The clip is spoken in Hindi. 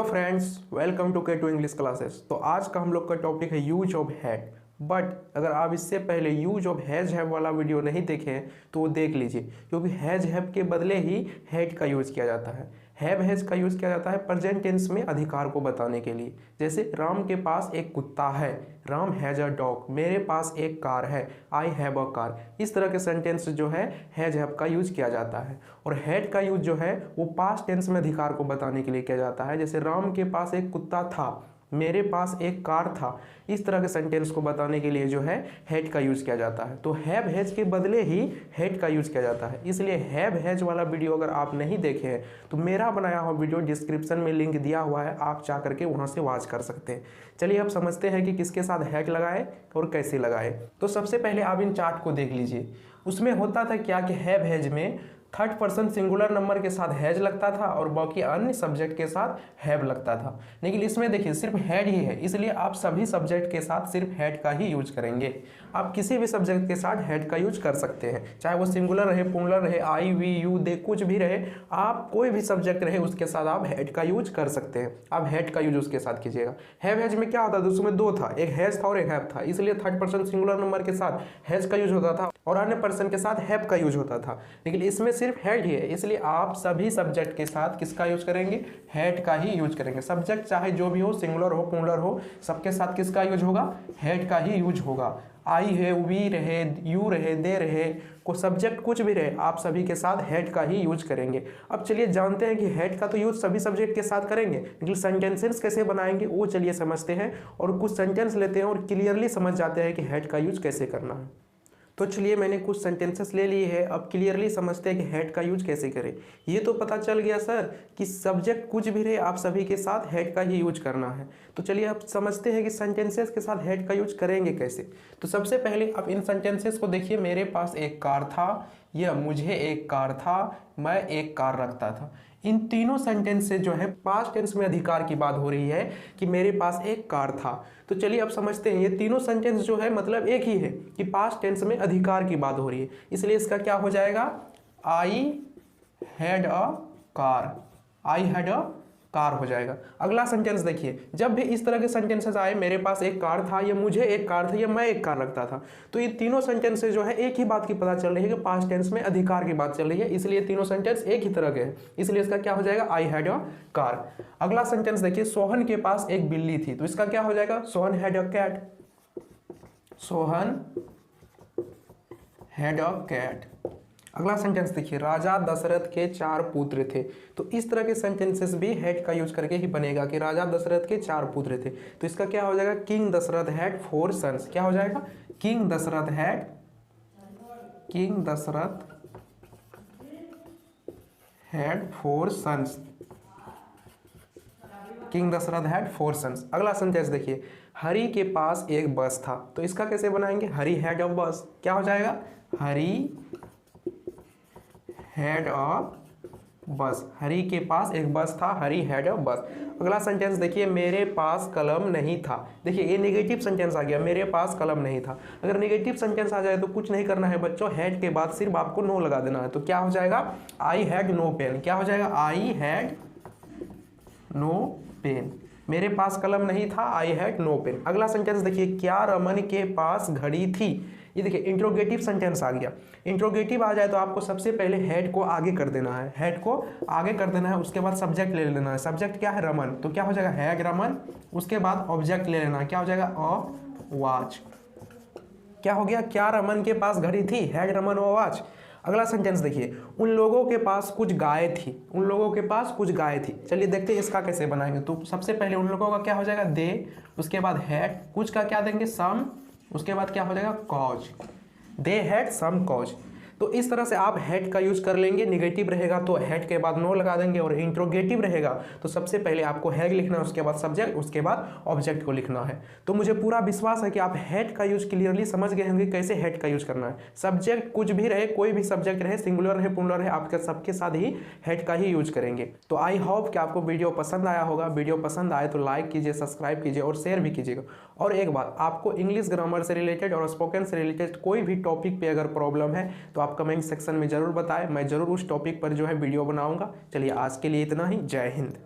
Hello friends, welcome to K2 English classes. तो आज का हम लोग का टॉपिक है यूज ऑफ हैड। बट अगर आप इससे पहले यूज ऑफ हैज हैव वाला वीडियो नहीं देखे हैं तो वो देख लीजिए, क्योंकि हैज हैव के बदले ही हैड का यूज़ किया जाता है। हैव हैज का यूज़ किया जाता है प्रेजेंट टेंस में अधिकार को बताने के लिए। जैसे राम के पास एक कुत्ता है, राम हैज़ अ डॉग। मेरे पास एक कार है, आई हैव अ कार। इस तरह के सेंटेंस जो है हैज हैव का यूज़ किया जाता है। और हैड का यूज़ जो है वो पास्ट टेंस में अधिकार को बताने के लिए किया जाता है। जैसे राम के पास एक कुत्ता था, मेरे पास एक कार था। इस तरह के सेंटेंस को बताने के लिए जो है हैड का यूज़ किया जाता है। तो हैव हैज के बदले ही हैड का यूज़ किया जाता है। इसलिए हैव हैज वाला वीडियो अगर आप नहीं देखे हैं तो मेरा बनाया हुआ वीडियो डिस्क्रिप्शन में लिंक दिया हुआ है, आप जा करके वहाँ से वॉच कर सकते हैं। चलिए अब समझते हैं कि किसके साथ हैड लगाए और कैसे लगाए। तो सबसे पहले आप इन चार्ट को देख लीजिए। उसमें होता था क्या कि हैव हैज में थर्ड पर्सन सिंगुलर नंबर के साथ हैज लगता था और बाकी अन्य सब्जेक्ट के साथ हैव लगता था। लेकिन इसमें देखिए सिर्फ हैड ही है, इसलिए आप सभी सब्जेक्ट के साथ सिर्फ हैड का ही यूज करेंगे। आप किसी भी सब्जेक्ट के साथ हैड का यूज कर सकते हैं, चाहे वो सिंगुलर रहे, प्लूरल रहे, आई वी यू दे कुछ भी रहे। आप कोई भी सब्जेक्ट रहे उसके साथ आप हैड का यूज कर सकते हैं। आप हैड का यूज उसके साथ कीजिएगा। हैव हैज में क्या होता था, उसमें दो था, एक हैज था और एक हैव था, इसलिए थर्ड पर्सन सिंगुलर नंबर के साथ हैज का यूज होता था और अन्य पर्सन के साथ हैव का यूज होता था। लेकिन इसमें सिर्फ हैड ही है, इसलिए आप सभी सब्जेक्ट के साथ किसका यूज करेंगे, हैड का ही यूज करेंगे। सब्जेक्ट चाहे जो भी हो, सिंगुलर हो प्लूरल हो, सबके साथ किसका यूज होगा, हैड का ही यूज होगा। आई है, वी रहे, यू रहे, दे रहे, को सब्जेक्ट कुछ भी रहे, आप सभी के साथ हैड का ही यूज करेंगे। अब चलिए जानते हैं कि हैड का तो यूज सभी सब्जेक्ट के साथ करेंगे, लेकिन सेंटेंसेस कैसे बनाएंगे वो चलिए समझते हैं और कुछ सेंटेंस लेते हैं और क्लियरली समझ जाते हैं कि हैड का यूज कैसे करना है। तो चलिए मैंने कुछ सेंटेंसेस ले लिए हैं, अब क्लियरली समझते हैं कि हैड का यूज कैसे करें। ये तो पता चल गया सर कि सब्जेक्ट कुछ भी रहे आप सभी के साथ हैड का ही यूज करना है। तो चलिए अब समझते हैं कि सेंटेंसेस के साथ हैड का यूज करेंगे कैसे। तो सबसे पहले आप इन सेंटेंसेस को देखिए। मेरे पास एक कार था, या मुझे एक कार था, मैं एक कार रखता था। इन तीनों सेंटेंस से जो है पास्ट टेंस में अधिकार की बात हो रही है कि मेरे पास एक कार था। तो चलिए अब समझते हैं, ये तीनों सेंटेंस जो है मतलब एक ही है कि पास्ट टेंस में अधिकार की बात हो रही है, इसलिए इसका क्या हो जाएगा, I had a car. I had a car हो जाएगा। अगला सेंटेंस देखिए, जब भी इस तरह के सेंटेंसेस आए, मेरे पास एक कार था, या मुझे एक कार था, या मैं एक कार रखता था, तो ये तीनों सेंटेंसेस जो है एक ही बात की पता चल रही है कि पास्ट टेंस में अधिकार की बात चल रही है, इसलिए तीनों सेंटेंस एक ही तरह के हैं, इसलिए इसका क्या हो जाएगा, आई हैड अ कार। अगला सेंटेंस देखिए, सोहन के पास एक बिल्ली थी, तो इसका क्या हो जाएगा, Sohan had a cat. Sohan had a cat. अगला सेंटेंस देखिए, राजा दशरथ के 4 पुत्र थे, तो इस तरह के सेंटेंसेस भी हैड का यूज करके ही बनेगा कि राजा दशरथ के 4 पुत्र थे, तो इसका क्या हो जाएगा, किंग दशरथ हैड 4 सन्स। क्या हो जाएगा, king Dasharath had 4 sons. King Dasharath had 4 sons. अगला सेंटेंस देखिए, हरि के पास एक बस था, तो इसका कैसे बनाएंगे, हरि हैड अ बस। क्या हो जाएगा, हरि हैड अ बस। हरि के पास एक बस था, हरि हैड अ बस। अगला सेंटेंस देखिए, मेरे पास कलम नहीं था। देखिए ये नेगेटिव सेंटेंस आ गया, मेरे पास कलम नहीं था। अगर नेगेटिव सेंटेंस आ जाए तो कुछ नहीं करना है बच्चों, हैड के बाद सिर्फ आपको नो लगा देना है। तो क्या हो जाएगा, आई हैड नो पेन। क्या हो जाएगा, आई हैड नो पेन। मेरे पास कलम नहीं था, आई हैड नो पेन। अगला सेंटेंस देखिए, क्या रमन के पास घड़ी थी। ये देखिए इंट्रोगेटिव सेंटेंस आ गया। इंट्रोगेटिव आ जाए तो आपको सबसे पहले हेड को आगे कर देना है, हेड को आगे कर देना है, उसके बाद सब्जेक्ट ले लेना है। सब्जेक्ट क्या है, रमन, तो क्या हो जाएगा, हैड रमन। उसके बाद ऑब्जेक्ट ले लेना है, क्या हो जाएगा, अ वॉच। क्या हो गया, क्या रमन के पास घड़ी थी, हैड रमन अ वॉच। अगला सेंटेंस देखिए, उन लोगों के पास कुछ गाय थी। उन लोगों के पास कुछ गाय थी। चलिए देखते हैं इसका कैसे बनाएंगे। तो सबसे पहले उन लोगों का क्या हो जाएगा, दे, उसके बाद हैड, कुछ का क्या देंगे, सम, उसके बाद क्या हो जाएगा, cause. They had some cause. तो इस तरह से आप हैड का यूज कर लेंगे। निगेटिव रहेगा तो हैड के बाद नो लगा देंगे, और इंट्रोगेटिव रहेगा तो सबसे पहले आपको हैड लिखना है, उसके बाद सब्जेक्ट, उसके बाद ऑब्जेक्ट को लिखना है। तो मुझे पूरा विश्वास है कि आप हैड का यूज क्लियरली समझ गए होंगे कैसे हैड का यूज करना है। सब्जेक्ट कुछ भी रहे, कोई भी सब्जेक्ट रहे, सिंगुलर रहे प्लूरल रहे, आपके सबके साथ ही हैड का ही यूज करेंगे। तो आई होप कि आपको वीडियो पसंद आया होगा। वीडियो पसंद आए तो लाइक कीजिए, सब्सक्राइब कीजिए और शेयर भी कीजिएगा। और एक बात, आपको इंग्लिश ग्रामर से रिलेटेड और स्पोकन से रिलेटेड कोई भी टॉपिक पे अगर प्रॉब्लम है तो आप कमेंट सेक्शन में जरूर बताएं, मैं जरूर उस टॉपिक पर जो है वीडियो बनाऊंगा। चलिए आज के लिए इतना ही, जय हिंद।